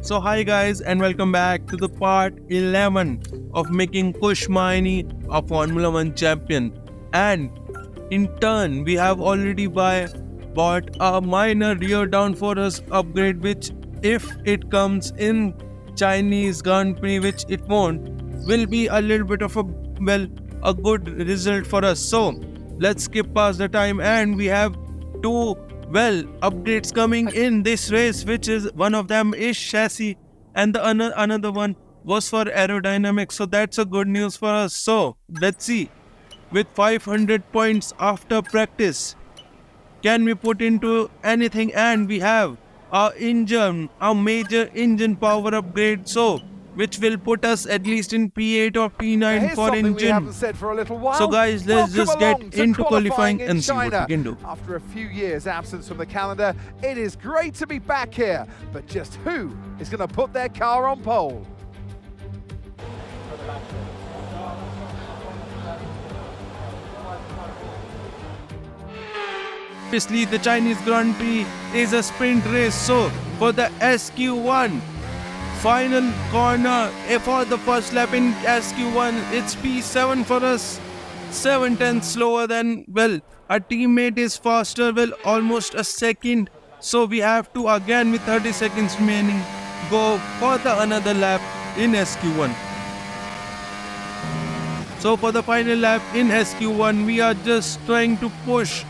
So hi guys and welcome back to the part 11 of making Kush Maini a Formula 1 champion, and in turn we have already bought a minor rear downforce upgrade, which if it comes in Chinese Grand Prix, which it won't, will be a little bit of a good result for us. So let's skip past the time, and we have two upgrades coming in this race, which is one of them is chassis and the another one was for aerodynamics. So that's a good news for us. So let's see, with 500 points after practice, can we put into anything? And we have a major engine power upgrade, so which will put us at least in P8 or P9 for engine. We haven't said for a little while. So guys, let's just get into qualifying and see what we can do. After a few years absence from the calendar, it is great to be back here, but just who is going to put their car on pole? Obviously, the Chinese Grand Prix is a sprint race, so for the SQ1 final corner for the first lap in SQ1, it's P7 for us, 7/10 slower than, our teammate is faster, almost a second. So we have to again, with 30 seconds remaining, go for another lap in SQ1. So for the final lap in SQ1, we are just trying to push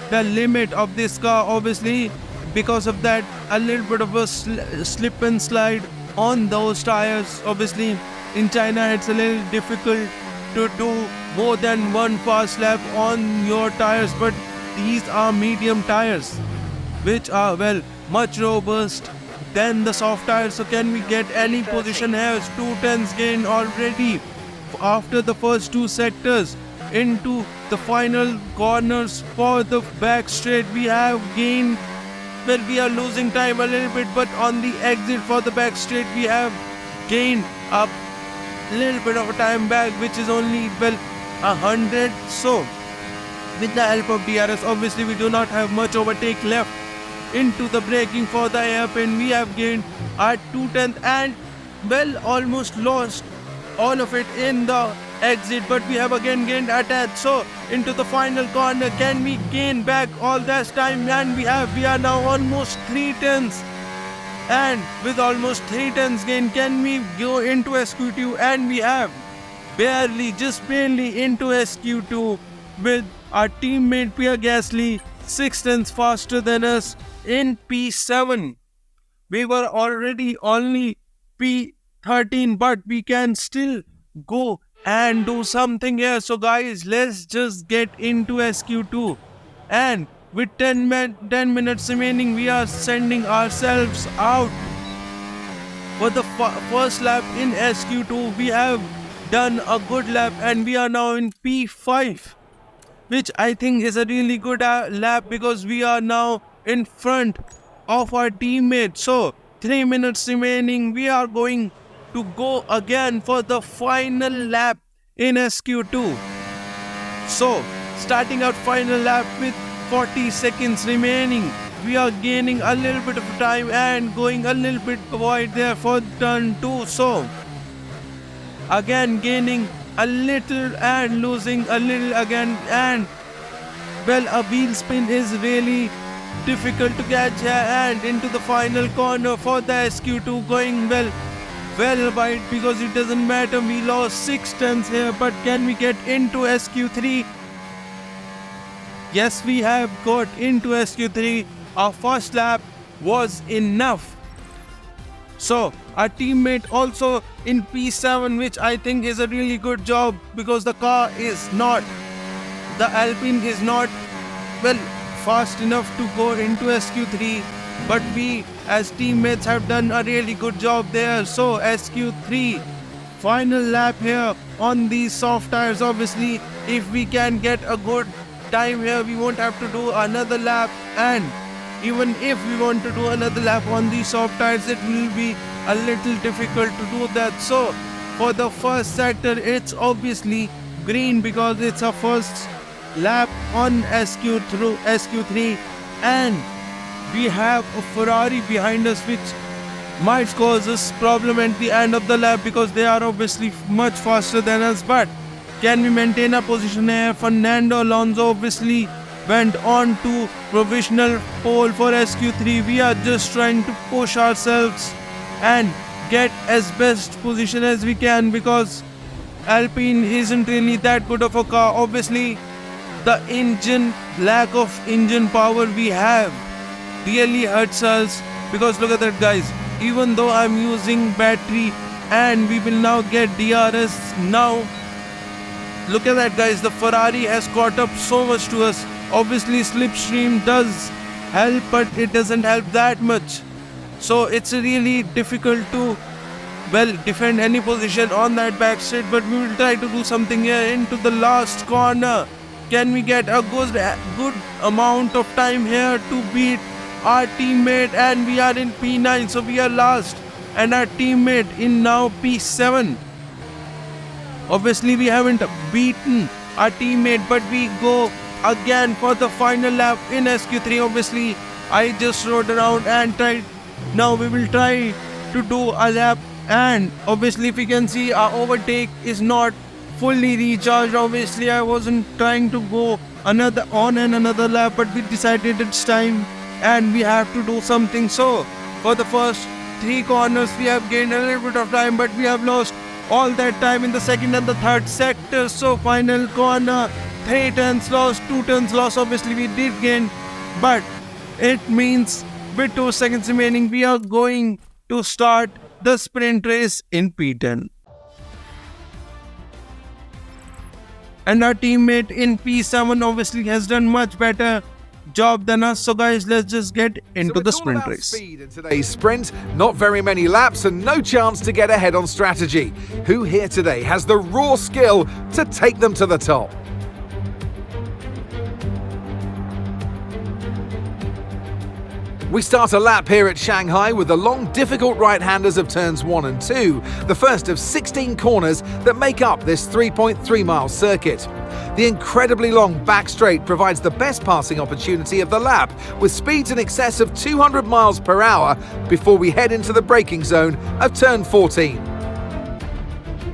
the limit of this car. Obviously, because of that, a little bit of a slip and slide on those tires. Obviously, in China it's a little difficult to do more than one fast lap on your tires, but these are medium tires which are much robust than the soft tires. So can we get any position here? 2/10 gain already after the first two sectors. Into the final corners for the back straight, we have gained, we are losing time a little bit, but on the exit for the back straight we have gained a little bit of a time back, which is only 100. So with the help of DRS, obviously we do not have much overtake left into the braking for the airpin. We have gained at 2/10 and almost lost all of it in the exit, but we have again gained attach. So into the final corner, can we gain back all that time? And we are now almost 3/10, and with almost 3/10 gain, can we go into SQ2? And we have just barely into SQ2 with our teammate Pierre Gasly 6/10 faster than us in P7. We were already only P13, but we can still go and do something here. So guys, let's just get into SQ2, and with 10 minutes remaining, we are sending ourselves out for the first lap in SQ2. We have done a good lap and we are now in P5, which I think is a really good lap, because we are now in front of our teammate. So 3 minutes remaining, we are going to go again for the final lap in SQ2. So starting out final lap with 40 seconds remaining, we are gaining a little bit of time and going a little bit wide there for turn 2. So again gaining a little and losing a little again, and a wheel spin is really difficult to catch here, and into the final corner for the SQ2 going wide, because it doesn't matter, we lost 6/10 here. But can we get into SQ3? Yes, we have got into SQ3. Our first lap was enough. So our teammate also in P7, which I think is a really good job, because the car is not, the Alpine is not fast enough to go into SQ3, but we as teammates have done a really good job there. So SQ3 final lap here on these soft tires. Obviously, if we can get a good time here, we won't have to do another lap, and even if we want to do another lap on these soft tires, it will be a little difficult to do that. So for the first sector, it's obviously green because it's our first lap on SQ3, and we have a Ferrari behind us, which might cause us problem at the end of the lap because they are obviously much faster than us. But can we maintain our position here? Fernando Alonso obviously went on to provisional pole for SQ3. We are just trying to push ourselves and get as best position as we can because Alpine isn't really that good of a car. Obviously, the lack of engine power we have really hurts us because look at that, guys. Even though I'm using battery and we will now get DRS now, look at that, guys. The Ferrari has caught up so much to us. Obviously, slipstream does help, but it doesn't help that much. So it's really difficult to defend any position on that back straight, but we will try to do something here into the last corner. Can we get a good amount of time here to beat our teammate? And we are in P9, so we are last, and our teammate in now P7. Obviously, we haven't beaten our teammate, but we go again for the final lap in SQ3. Obviously, I just rode around and tried. Now we will try to do a lap, and obviously if you can see, our overtake is not fully recharged. Obviously, I wasn't trying to go another lap, but we decided it's time and we have to do something. So for the first 3 corners we have gained a little bit of time, but we have lost all that time in the second and the third sector. So final corner, 3 turns lost, 2 turns lost. Obviously we did gain, but it means with 2 seconds remaining we are going to start the sprint race in P10. And our teammate in P7 obviously has done much better job than us. So guys, let's just get into the sprint race. Speed in today's sprint, not very many laps and no chance to get ahead on strategy. Who here today has the raw skill to take them to the top? We start a lap here at Shanghai with the long, difficult right-handers of turns 1 and 2, the first of 16 corners that make up this 3.3-mile circuit. The incredibly long back straight provides the best passing opportunity of the lap, with speeds in excess of 200 miles per hour before we head into the braking zone of turn 14.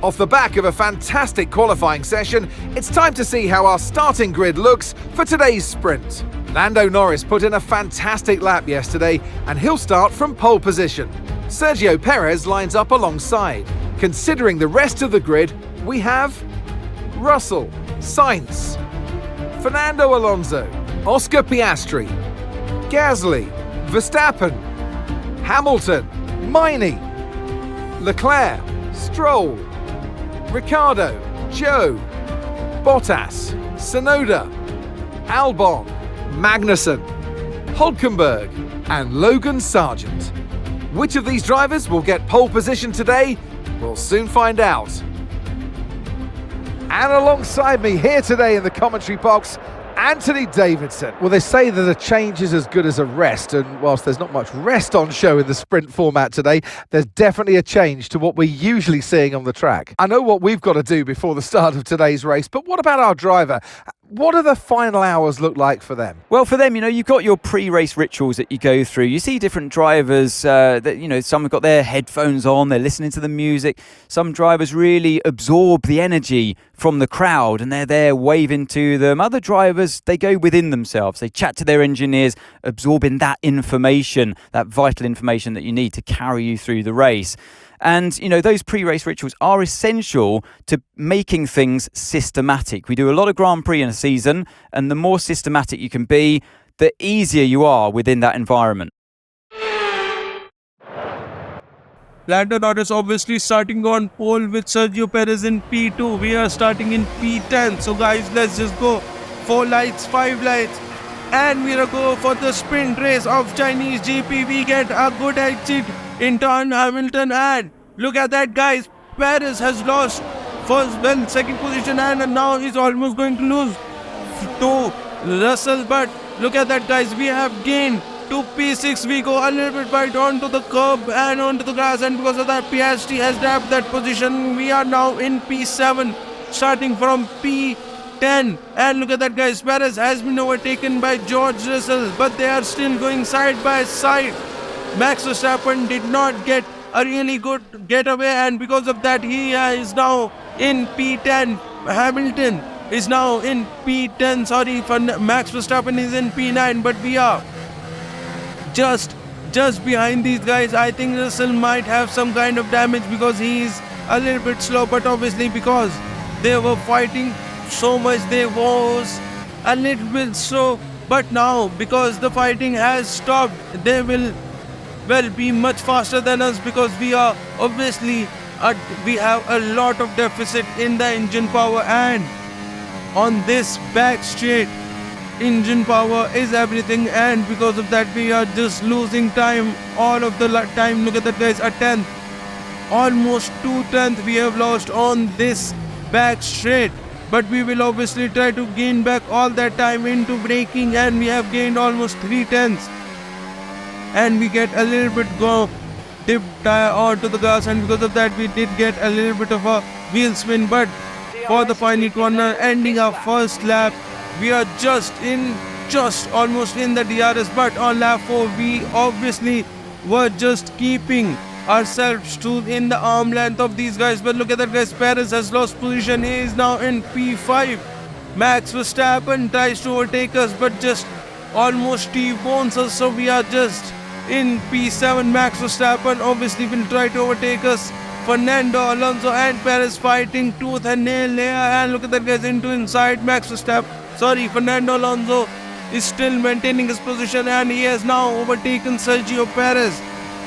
Off the back of a fantastic qualifying session, it's time to see how our starting grid looks for today's sprint. Lando Norris put in a fantastic lap yesterday, and he'll start from pole position. Sergio Perez lines up alongside. Considering the rest of the grid, we have Russell, Sainz, Fernando Alonso, Oscar Piastri, Gasly, Verstappen, Hamilton, Maini, Leclerc, Stroll, Ricciardo, Joe, Bottas, Tsunoda, Albon, Magnussen, Hülkenberg and Logan Sargent. Which of these drivers will get pole position today? We'll soon find out. And alongside me here today in the commentary box, Anthony Davidson. Well, they say that a change is as good as a rest, and whilst there's not much rest on show in the sprint format today, there's definitely a change to what we're usually seeing on the track. I know what we've got to do before the start of today's race, but what about our driver? What do the final hours look like for them? Well, for them, you've got your pre-race rituals that you go through. You see different drivers that, some have got their headphones on, they're listening to the music. Some drivers really absorb the energy from the crowd and they're there waving to them. Other drivers, they go within themselves. They chat to their engineers, absorbing that information, that vital information that you need to carry you through the race. And, those pre-race rituals are essential to making things systematic. We do a lot of Grand Prix in a season, and the more systematic you can be, the easier you are within that environment. Lando Norris obviously starting on pole with Sergio Perez in P2. We are starting in P10. So guys, let's just go. 4 lights, 5 lights. And we're going to go for the sprint race of Chinese GP. We get a good exit in turn Hamilton, and look at that, guys. Perez has lost second position, and now he's almost going to lose to Russell. But look at that, guys. We have gained to P6. We go a little bit right onto the curb and onto the grass, and because of that, Piastri has grabbed that position. We are now in P7, starting from P10. And look at that, guys. Perez has been overtaken by George Russell, but they are still going side by side. Max Verstappen did not get a really good getaway, and because of that he is now in P10. Hamilton is now in P10. Sorry, for Max Verstappen is in P9, but we are just behind these guys. I think Russell might have some kind of damage because he is a little bit slow, but obviously because they were fighting so much, they was a little bit slow. But now, because the fighting has stopped, they will be much faster than us, because we are obviously we have a lot of deficit in the engine power, and on this back straight, engine power is everything, and because of that we are just losing time all of the time. Look at that, guys, a tenth, almost 2/10 we have lost on this back straight. But we will obviously try to gain back all that time into braking, and we have gained almost 3/10, and we get a little bit dip tire onto the gas, and because of that we did get a little bit of a wheel spin. But for the final corner, ending our first lap, we are just almost in the DRS. But on lap 4 we obviously were just keeping ourselves in the arm length of these guys. But look at that, guys, Perez has lost position. He is now in P5. Max Verstappen tries to overtake us, but just almost T-bones us, so we are just in P7. Max Verstappen obviously will try to overtake us. Fernando Alonso and Perez fighting tooth and nail there, and look at that, guys, into inside. Fernando Alonso is still maintaining his position, and he has now overtaken Sergio Perez.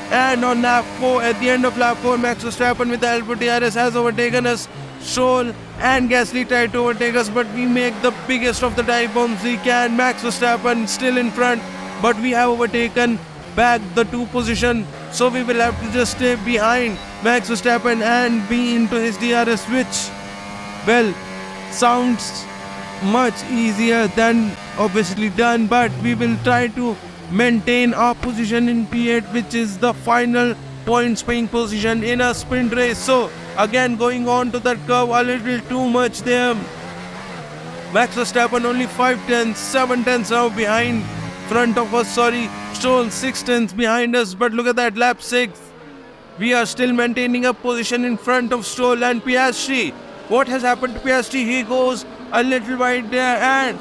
And on lap 4, at the end of lap 4, Max Verstappen with the Alpha DRS has overtaken us. Stroll and Gasly tried to overtake us, but we make the biggest of the dive bombs we can. Max Verstappen still in front, but we have overtaken back the 2 position, so we will have to just stay behind Max Verstappen and be into his DRS, which, well, sounds much easier than obviously done. But we will try to maintain our position in P8, which is the final points paying position in a sprint race. So again, going on to that curve a little too much there. Max Verstappen only 5/10, 7/10 now behind front of us. Stroll 6/10 behind us. But look at that, lap 6, we are still maintaining a position in front of Stroll and Piastri. What has happened to Piastri? He goes a little wide there, and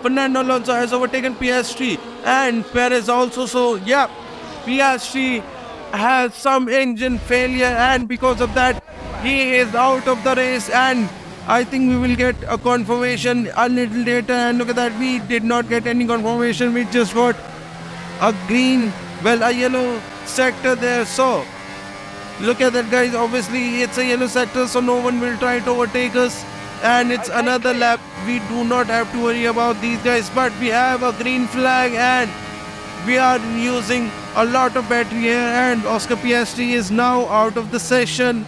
Fernando Alonso has overtaken Piastri and Perez also. So yeah, Piastri has some engine failure, and because of that he is out of the race, and I think we will get a confirmation a little later. And look at that, we did not get any confirmation. We just got a yellow sector there. So look at that, guys, obviously it's a yellow sector, so no one will try to overtake us, and it's another lap. We do not have to worry about these guys, but we have a green flag and we are using a lot of battery here, and Oscar Piastri is now out of the session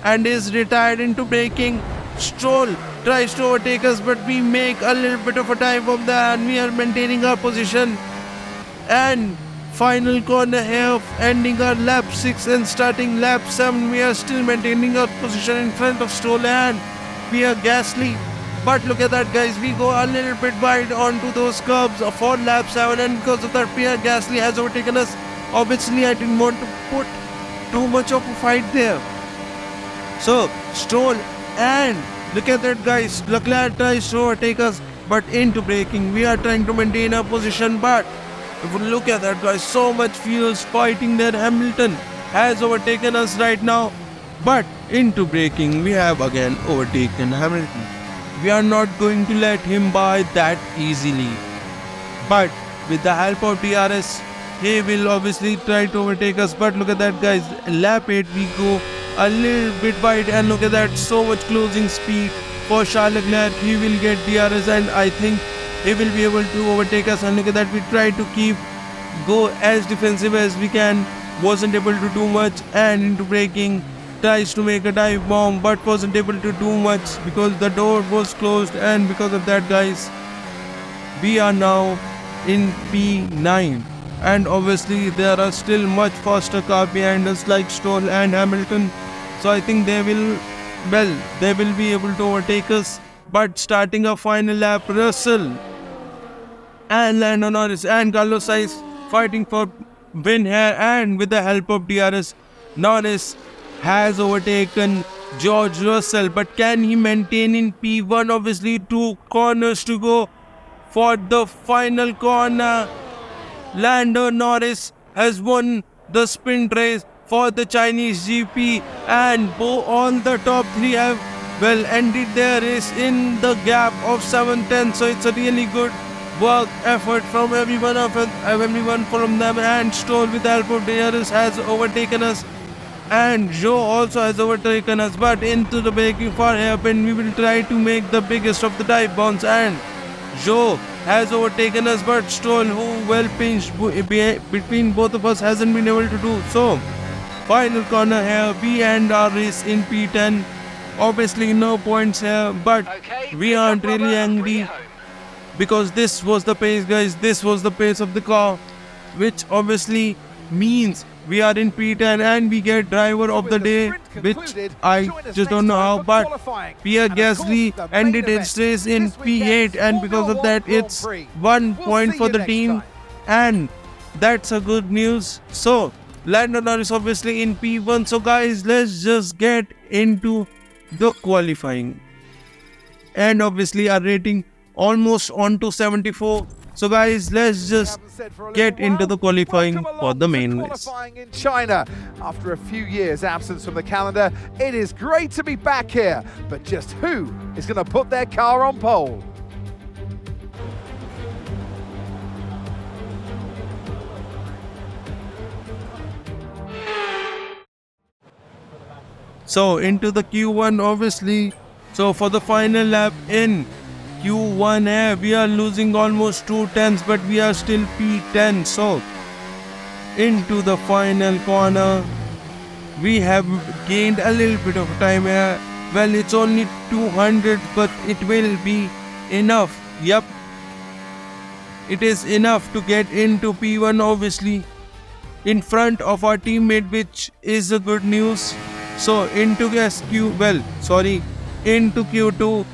and is retired into braking. Stroll tries to overtake us, but we make a little bit of a time from there, and we are maintaining our position. And final corner here, ending our lap 6 and starting lap 7, we are still maintaining our position in front of Stroll and Pierre Gasly. But look at that, guys, we go a little bit wide onto those curbs for lap 7, and because of that Pierre Gasly has overtaken us. Obviously I didn't want to put too much of a fight there. So Stroll, and look at that, guys, Leclerc tries to overtake us, but into braking we are trying to maintain our position. But if you look at that, guys, so much fuels fighting there. Hamilton has overtaken us right now, but into braking we have again overtaken Hamilton. We are not going to let him by that easily, but with the help of DRS he will obviously try to overtake us. But look at that, guys, lap 8 we go a little bit wide, and look at that, so much closing speed for Charles Leclerc. He will get DRS, and I think he will be able to overtake us. And look at that, we try to go as defensive as we can, wasn't able to do much, and into braking tries to make a dive bomb, but wasn't able to do much because the door was closed. And because of that, guys, we are now in P9, and obviously there are still much faster cars behind us like Stroll and Hamilton, so I think they will be able to overtake us. But starting a final lap, Russell and Lando Norris and Carlos Sainz fighting for win here, and with the help of DRS, Norris has overtaken George Russell. But can he maintain in P1? Obviously 2 corners to go for the final corner. Lando Norris has won the sprint race for the Chinese GP, and all the top 3 have ended their race in the gap of 7 tenths. So it's a really good work effort from everyone from them. And Stroll with the help of DRS has overtaken us, and Zhou also has overtaken us. But into the braking for hairpin, we will try to make the biggest of the dive bombs, and Zhou has overtaken us, but Stroll, who well pinched between both of us, hasn't been able to do so. Final corner here, we end our race in P10. Obviously no points here, but we aren't really angry, because this was the pace, guys. This was the pace of the car, which obviously means we are in P10 and we get driver of the day, which I just don't know how, but Pierre Gasly ended its race in P8, and because of that it's 1 point for the team, and that's a good news. So Lando Norris obviously in P1. So guys, let's just get into the qualifying, and obviously our rating almost on to 74. So guys, let's just get into the qualifying for the main race. Qualifying in China after a few years absence from the calendar. It is great to be back here, but just who is going to put their car on pole? So into the Q1 obviously. So for the final lap in Q1 we are losing almost 2 tenths, but we are still P10. So into the final corner, we have gained a little bit of time here. Well, it's only 200, but it will be enough. Yep, it is enough to get into P1 obviously in front of our teammate, which is the good news. So into into Q2,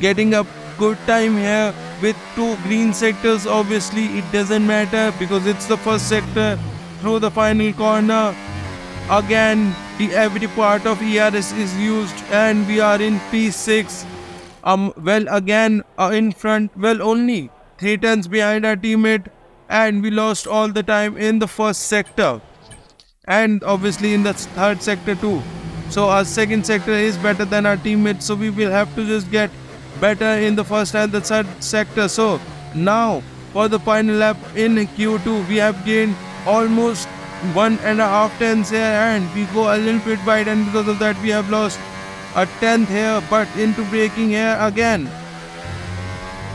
getting a good time here with 2 green sectors. Obviously it doesn't matter because it's the first sector through the final corner. Again, every part of ERS is used, and we are in P6. Again in front, only 3 tenths behind our teammate, and we lost all the time in the first sector, and obviously in the third sector too. So our second sector is better than our teammate, so we will have to just get better in the first and the third sector. So now for the final lap in Q2, we have gained almost 1.5 tenths here, and we go a little bit wide, and because of that we have lost a tenth here. But into braking here again,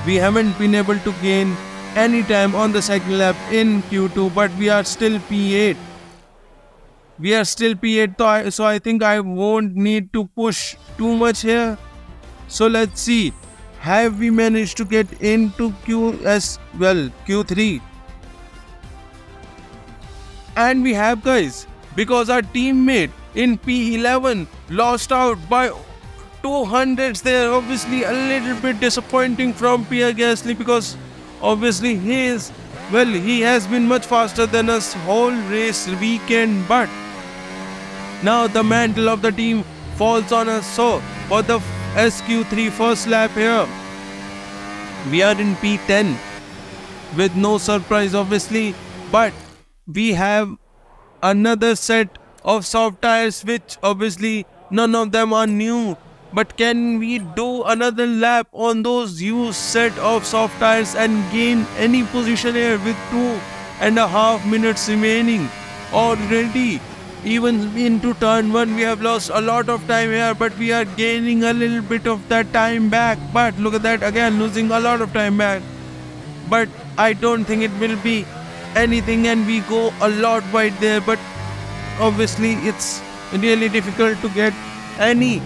we haven't been able to gain any time on the second lap in Q2, but we are still P8. So I think I won't need to push too much here. So let's see, have we managed to get into Q3? And we have, guys, because our teammate in P11 lost out by 200s there. Obviously a little bit disappointing from Pierre Gasly, because obviously he has been much faster than us whole race weekend, but now the mantle of the team falls on us. So for the SQ3 first lap here, we are in P10 with no surprise obviously, but we have another set of soft tires, which obviously none of them are new. But can we do another lap on those used set of soft tires and gain any position here with 2.5 minutes remaining already? Even into turn 1 we have lost a lot of time here, but we are gaining a little bit of that time back. But look at that, again losing a lot of time back, but I don't think it will be anything, and we go a lot wide there. But obviously it's really difficult to get any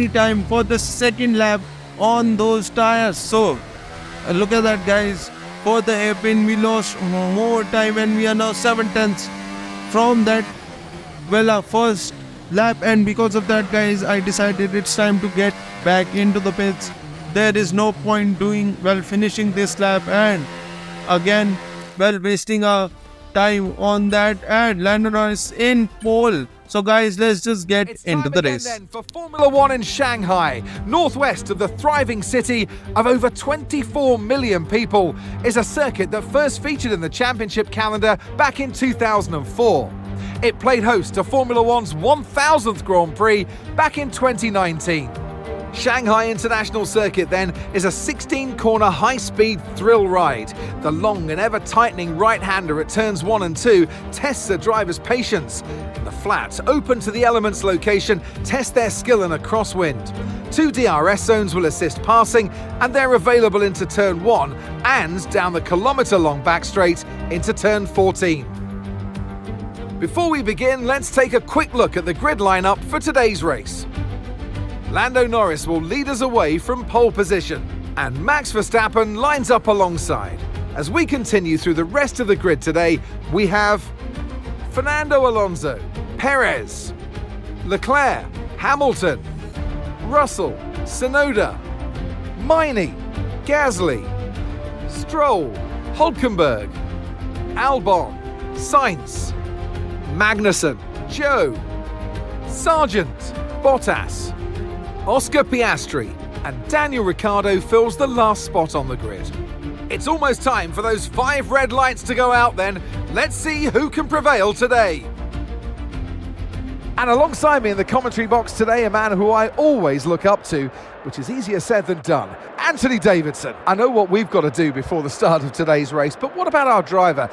time for the second lap on those tires. So look at that, guys. For the hairpin we lost more time, and we are now 7 tenths from that our first lap, and because of that, guys, I decided it's time to get back into the pits. There is no point finishing this lap, and again wasting our time on that, and Lando Norris in pole. So guys, let's just get into the race. Then for Formula One in Shanghai, northwest of the thriving city of over 24 million people, is a circuit that first featured in the championship calendar back in 2004. It played host to Formula One's 1000th Grand Prix back in 2019. Shanghai International Circuit then is a 16-corner high-speed thrill ride. The long and ever-tightening right-hander at turns 1 and 2 tests the driver's patience. And the flat, open to the elements location, test their skill in a crosswind. 2 DRS zones will assist passing, and they're available into turn 1 and down the kilometre-long back straight into turn 14. Before we begin, let's take a quick look at the grid lineup for today's race. Lando Norris will lead us away from pole position, and Max Verstappen lines up alongside. As we continue through the rest of the grid today, we have Fernando Alonso, Perez, Leclerc, Hamilton, Russell, Tsunoda, Maini, Gasly, Stroll, Hülkenberg, Albon, Sainz, Magnussen, Zhou, Sargent, Bottas, Oscar Piastri, and Daniel Ricciardo fills the last spot on the grid. It's almost time for those 5 red lights to go out then. Let's see who can prevail today. And alongside me in the commentary box today, a man who I always look up to, which is easier said than done, Anthony Davidson. I know what we've got to do before the start of today's race, but what about our driver?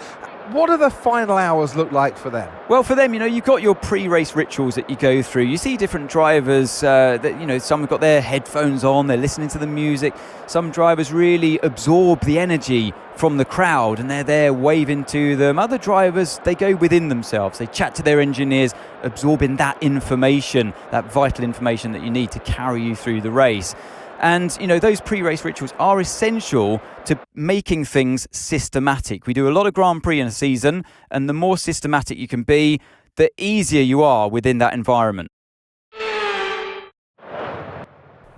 What do the final hours look like for them? Well, for them, you've got your pre-race rituals that you go through. You see different drivers that, some have got their headphones on, they're listening to the music. Some drivers really absorb the energy from the crowd and they're there waving to them. Other drivers, they go within themselves. They chat to their engineers, absorbing that information, that vital information that you need to carry you through the race. And, those pre-race rituals are essential to making things systematic. We do a lot of Grand Prix in a season, and the more systematic you can be, the easier you are within that environment.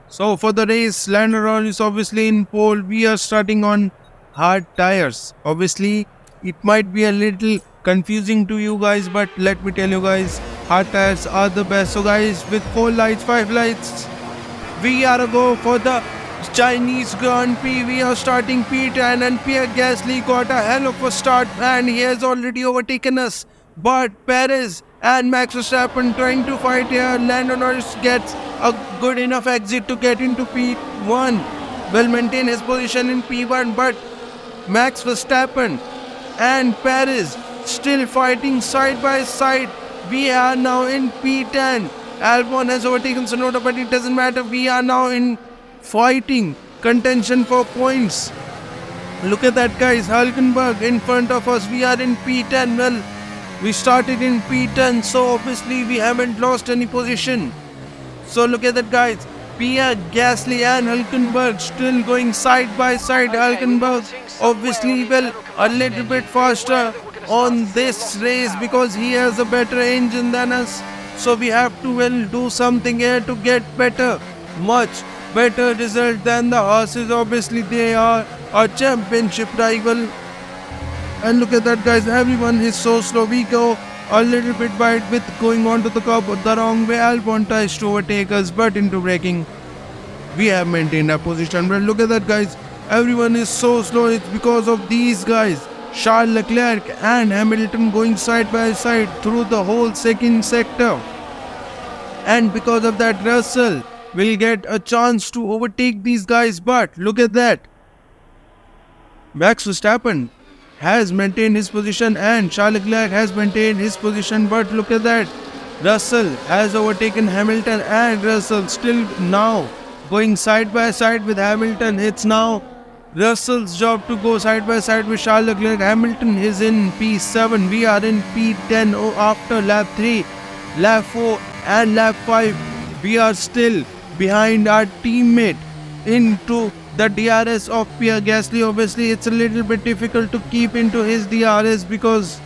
So for the race, Lando Norris obviously in pole. We are starting on hard tires. Obviously, it might be a little confusing to you guys, but let me tell you guys, hard tires are the best. So guys, with 4 lights, 5 lights, we are to go for the Chinese Grand Prix. We are starting P10, and Pierre Gasly got a hell of a start and he has already overtaken us. But Perez and Max Verstappen trying to fight here. Lando Norris gets a good enough exit to get into P1. Will maintain his position in P1, but Max Verstappen and Perez still fighting side by side. We are now in P10. Albon has overtaken Tsunoda, but it doesn't matter. We are now in fighting contention for points. Look at that, guys. Hülkenberg in front of us. We are in P10. Well, we started in P10, so obviously we haven't lost any position. So look at that, guys. Pierre Gasly and Hülkenberg still going side by side. Hülkenberg obviously a little bit faster on this race because he has a better engine than us. So we have to do something here to get much better result than the horses. Obviously they are a championship rival. And look at that, guys, everyone is so slow. We go a little bit wide with going on to the curb the wrong way. Albon tries to overtake us, but into braking, we have maintained our position. But look at that, guys, everyone is so slow. It's because of these guys, Charles Leclerc and Hamilton, going side by side through the whole second sector. And because of that, Russell will get a chance to overtake these guys. But look at that, Max Verstappen has maintained his position and Charles Leclerc has maintained his position. But look at that, Russell has overtaken Hamilton and Russell still now going side by side with Hamilton. It's now Russell's job to go side by side with Charles Leclerc. Hamilton is in P7. We are in P10 after lap 3, lap 4 and lap 5. We are still behind our teammate into the DRS of Pierre Gasly. Obviously, it's a little bit difficult to keep into his DRS because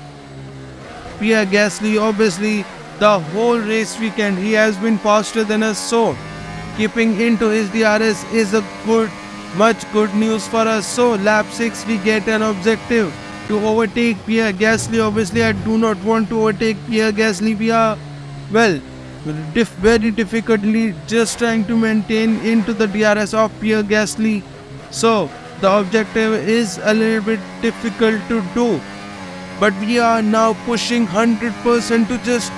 Pierre Gasly, obviously, the whole race weekend, he has been faster than us. So, keeping into his DRS is much good news for us. So, lap 6, we get an objective to overtake Pierre Gasly. Obviously, I do not want to overtake Pierre Gasly. We are, well, very difficultly just trying to maintain into the DRS of Pierre Gasly. So, the objective is a little bit difficult to do. But we are now pushing 100% to just,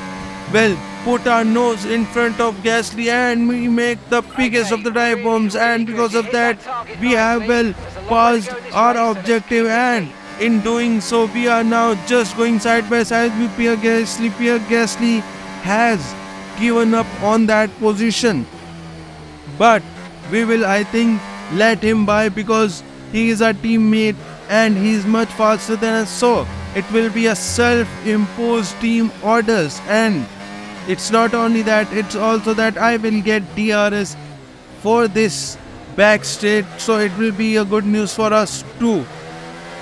well, put our nose in front of Gasly and we make the biggest of the dive bombs, and because of that we have, well, passed our objective, and in doing so we are now just going side by side with Pierre Gasly. Pierre Gasly has given up on that position, but we will, I think, let him by because he is our teammate and he is much faster than us. So it will be a self-imposed team orders, and it's not only that, it's also that I will get DRS for this back straight, so it will be a good news for us too.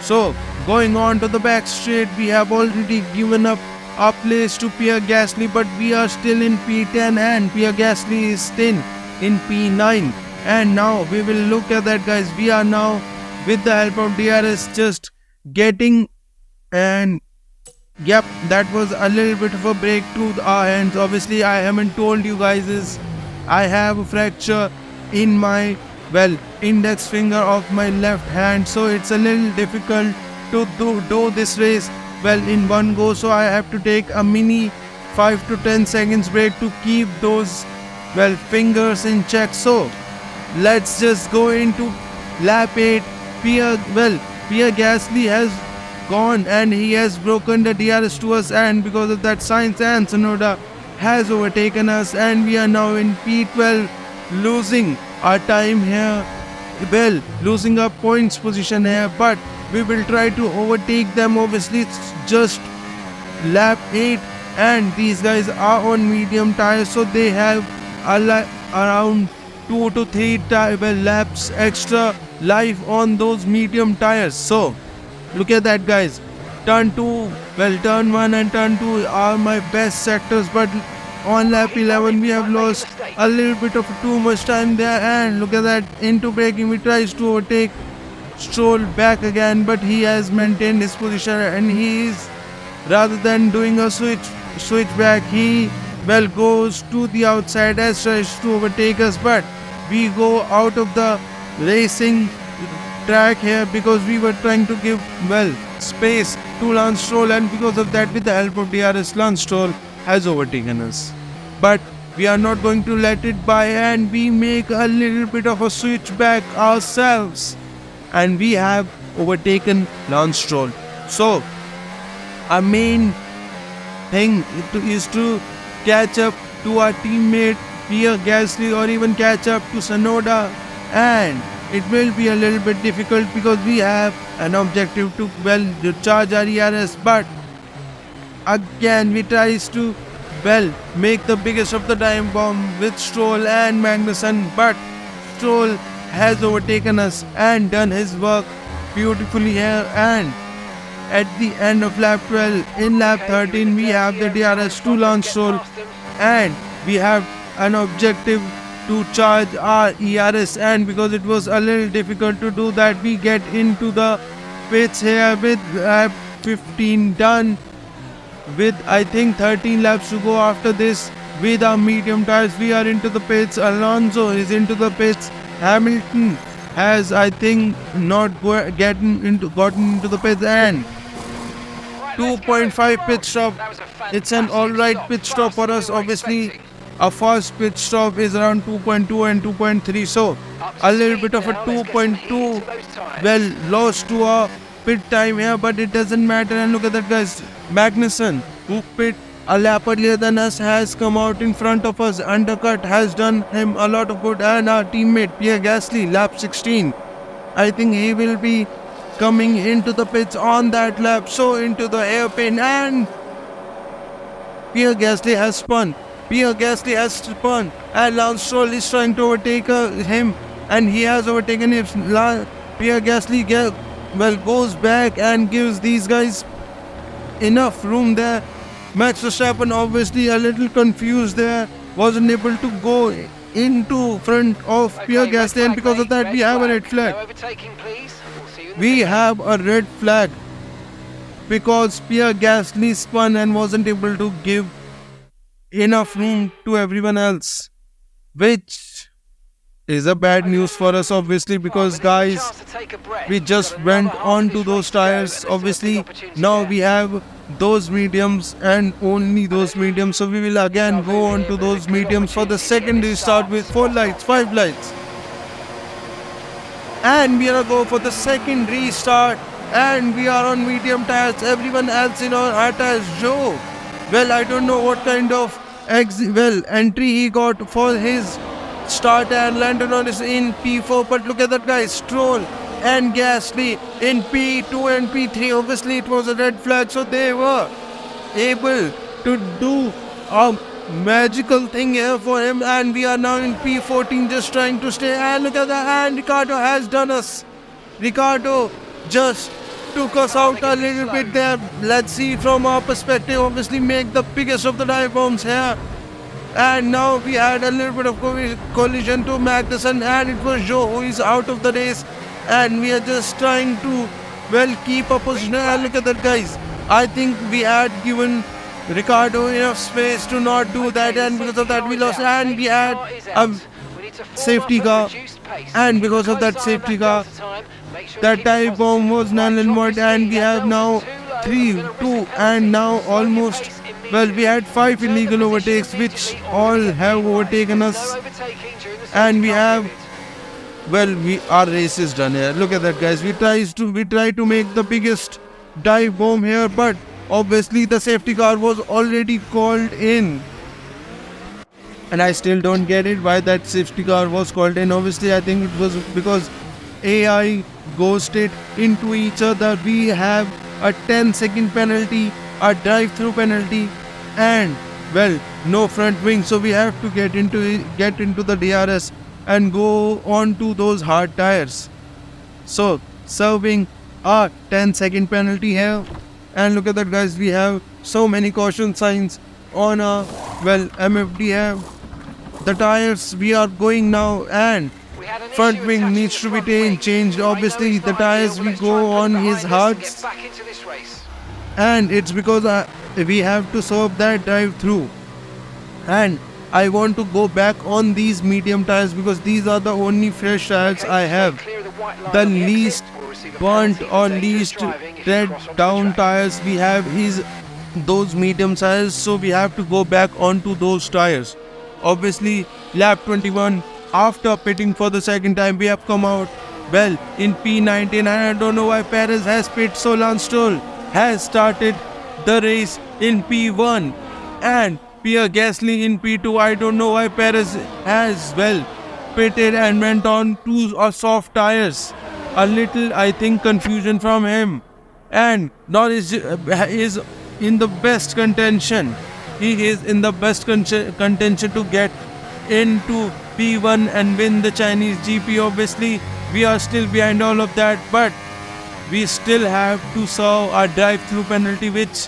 So going on to the back straight, we have already given up our place to Pierre Gasly, but we are still in P10 and Pierre Gasly is still in P9. And now we will look at that, guys. We are now, with the help of DRS, just getting, and yep, that was a little bit of a break to our hands. Obviously, I haven't told you guys is I have a fracture in my, well, index finger of my left hand, so it's a little difficult to do this race, well, in one go. So I have to take a mini 5 to 10 seconds break to keep those, well, fingers in check. So let's just go into lap 8. Pierre Gasly has gone and he has broken the DRS to us, and because of that Sainz and Tsunoda has overtaken us, and we are now in P12, losing our time here, well, losing our points position here, but we will try to overtake them. Obviously, it's just lap 8 and these guys are on medium tires, so they have around 2 to 3 laps extra life on those medium tires. So look at that, guys. Turn 1 and turn 2 are my best sectors, but on lap 11 we have lost a little bit of too much time there, and look at that, into braking we tries to overtake Stroll back again, but he has maintained his position, and he is, rather than doing a switch back, he, well, goes to the outside as tries to overtake us, but we go out of the racing track here because we were trying to give, well, space to Lance Stroll, and because of that, with the help of DRS, Lance Stroll has overtaken us. But we are not going to let it by, and we make a little bit of a switch back ourselves, and we have overtaken Lance Stroll. So our main thing is to catch up to our teammate Pierre Gasly, or even catch up to Tsunoda, and it will be a little bit difficult because we have an objective to, well, to charge our ERS, but again we tries to, well, make the biggest of the time bomb with Stroll and Magnussen, but Stroll has overtaken us and done his work beautifully here, and at the end of lap 12, in lap 13, we have the DRS to Lance Stroll, and we have an objective to charge our ERS, and because it was a little difficult to do that, we get into the pits here with lap 15 done, with I think 13 laps to go after this. With our medium tires, we are into the pits. Alonso is into the pits. Hamilton has, I think, not gotten into the pits, and 2.5 pit stop. It's an alright pit stop for us. Obviously, a fast pit stop is around 2.2 and 2.3, so a little bit of a 2.2, well, lost to our pit time here, but it doesn't matter. And look at that, guys. Magnussen, who pit a lap earlier than us, has come out in front of us. Undercut has done him a lot of good, and our teammate Pierre Gasly, lap 16, I think he will be coming into the pits on that lap, so into the hairpin, and Pierre Gasly has spun. And Lance Stroll is trying to overtake him, and he has overtaken him. Pierre Gasly goes back and gives these guys enough room there. Max Verstappen obviously a little confused there, wasn't able to go into front of Pierre Gasly, and because of that we have a red flag. We have a red flag because Pierre Gasly spun and wasn't able to give enough room to everyone else, which is a bad news for us, obviously, because guys, we just went on to those tires. Obviously now we have those mediums and only those mediums, so we will again go on to those mediums for the second restart with 4 lights, 5 lights, and we are gonna go for the second restart, and we are on medium tires. Everyone else in our hard tires. Joe, well, I don't know what kind of entry he got for his start, and Landon Norris in P4, but look at that guy, Stroll and Gasly in P2 and P3. Obviously it was a red flag, so they were able to do a magical thing here for him, and we are now in P14 just trying to stay, and look at that, and Ricardo has done us. Ricardo just took us out a little bit there. Let's see from our perspective, obviously make the biggest of the dive bombs here. And now we had a little bit of collision to Magnussen, and it was Joe who is out of the race, and we are just trying to, well, keep a position. And look at that, guys. I think we had given Ricardo enough space to not do that, and because of that we lost, and we had a safety car, and because of that safety car, that dive bomb was null and void, and we have now 3-2, and now almost, well, we had 5 illegal overtakes which all have overtaken us, and we have, well, our race is done here. Look at that, guys. We try to make the biggest dive bomb here, but obviously the safety car was already called in, and I still don't get it why that safety car was called in. Obviously I think it was because AI ghosted into each other. We have a 10-second penalty, a drive-through penalty, and, well, no front wing, so we have to get into the DRS and go on to those hard tires. So serving a 10-second penalty here, and look at that, guys. We have so many caution signs on our, well, MFD here. The tires we are going now, and front wing needs to be changed. Obviously the tires we go on his hards, and it's because we have to serve that drive through, and I want to go back on these medium tires because these are the only fresh tires I have. The least burnt or least tread down tires we have is those medium tires, so we have to go back onto those tires. Obviously lap 21, after pitting for the second time, we have come out, well, in P19, and I don't know why Perez has pit, so Lance Stroll has started the race in P1, and Pierre Gasly in P2. I don't know why Perez has, well, pitted and went on to soft tires. A little, I think, confusion from him, and Norris is in the best contention. He is in the best contention to get into P1 and win the Chinese GP. Obviously we are still behind all of that, but we still have to serve our drive-through penalty, which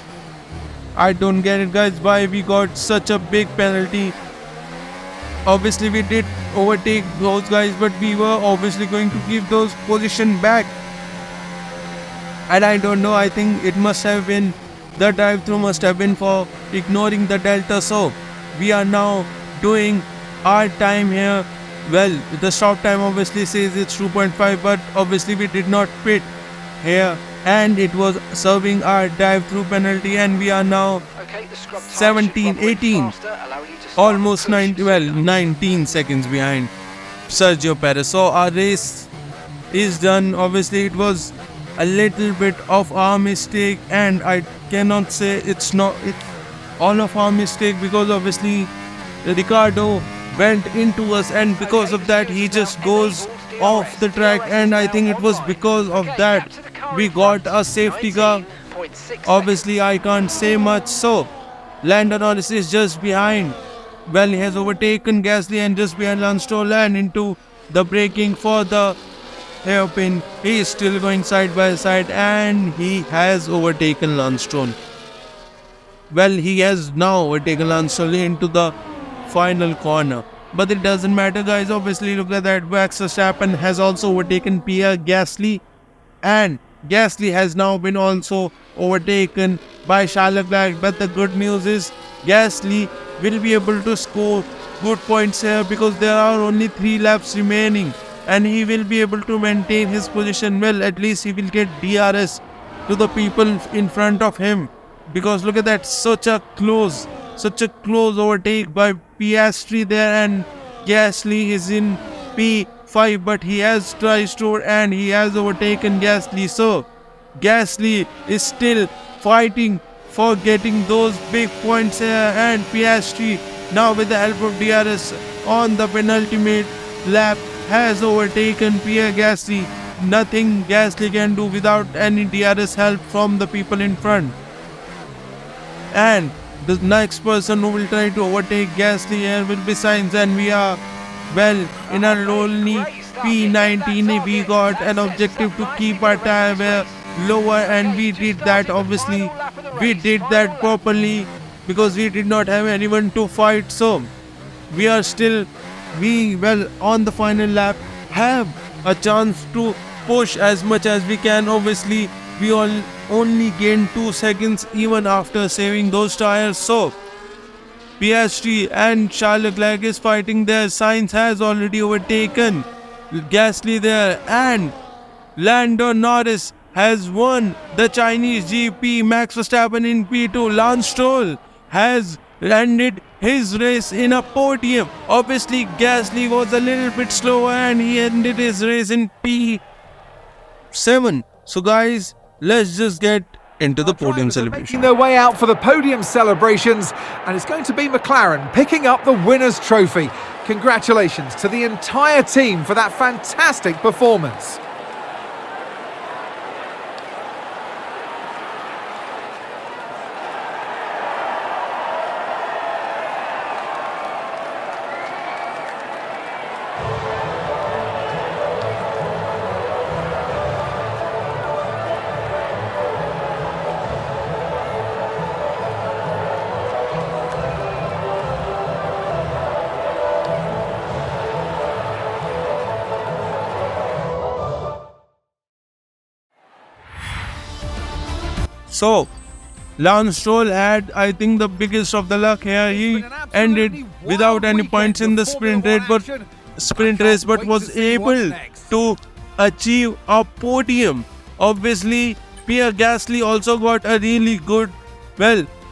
I don't get it, guys, why we got such a big penalty. Obviously we did overtake those guys, but we were obviously going to give those position back, and I don't know, I think it must have been, the drive-through must have been for ignoring the delta. So we are now doing our time here. Well, the stop time obviously says it's 2.5, but obviously we did not pit here, and it was serving our drive-through penalty, and we are now 18, almost 19 seconds behind Sergio Perez. So our race is done. Obviously it was a little bit of our mistake, and I cannot say it's all of our mistake, because obviously Ricardo went into us, and because of that he just goes off the track, and I think it was because of that we got a safety car. Obviously I can't say much. So Lando Norris is just behind, well, he has overtaken Gasly and just behind Lance Stroll, and into the braking for the hairpin. He is still going side by side, and he has overtaken Lance Stroll. Well, he has now overtaken Lance Stroll into the final corner, but it doesn't matter, guys. Obviously look at that, Max Verstappen has also overtaken Pierre Gasly, and Gasly has now been also overtaken by Charles Leclerc. But the good news is Gasly will be able to score good points here because there are only 3 laps remaining, and he will be able to maintain his position well. At least he will get DRS to the people in front of him, because look at that, such a close overtake by Piastri there, and Gasly is in P5, but he has tri-store and he has overtaken Gasly. So Gasly is still fighting for getting those big points here, and Piastri now with the help of DRS on the penultimate lap has overtaken Pierre Gasly. Nothing Gasly can do without any DRS help from the people in front. And the next person who will try to overtake Gasly here will be Sainz, and we are well in a lonely P19. We got an objective to keep our tire wear lower, and we did that. Obviously we did that properly because we did not have anyone to fight. So we are still on the final lap have a chance to push as much as we can. Obviously we all only gained 2 seconds even after saving those tires. So Piastri and Charles Leclerc is fighting there. Sainz has already overtaken Gasly there, and Lando Norris has won the Chinese GP. Max Verstappen in P2. Lance Stroll has ended his race in a podium. Obviously Gasly was a little bit slower and he ended his race in P7. So guys, let's just get into the podium celebration. Making their way out for the podium celebrations, and it's going to be McLaren picking up the winner's trophy. Congratulations to the entire team for that fantastic performance. So Lance Stroll had, I think, the biggest of the luck here. He ended without any points in the sprint race, but was able to achieve a podium. Obviously Pierre Gasly also got a really good,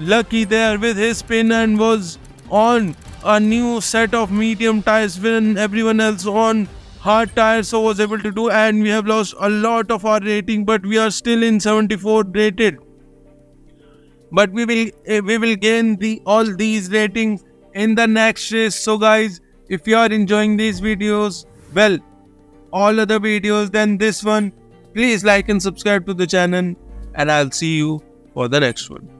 lucky there with his spin, and was on a new set of medium tires when everyone else on hard tires, so was able to do. And we have lost a lot of our rating, but we are still in 74 rated. But we will gain all these ratings in the next race. So guys, if you are enjoying these videos, all other videos than this one, please like and subscribe to the channel, and I'll see you for the next one.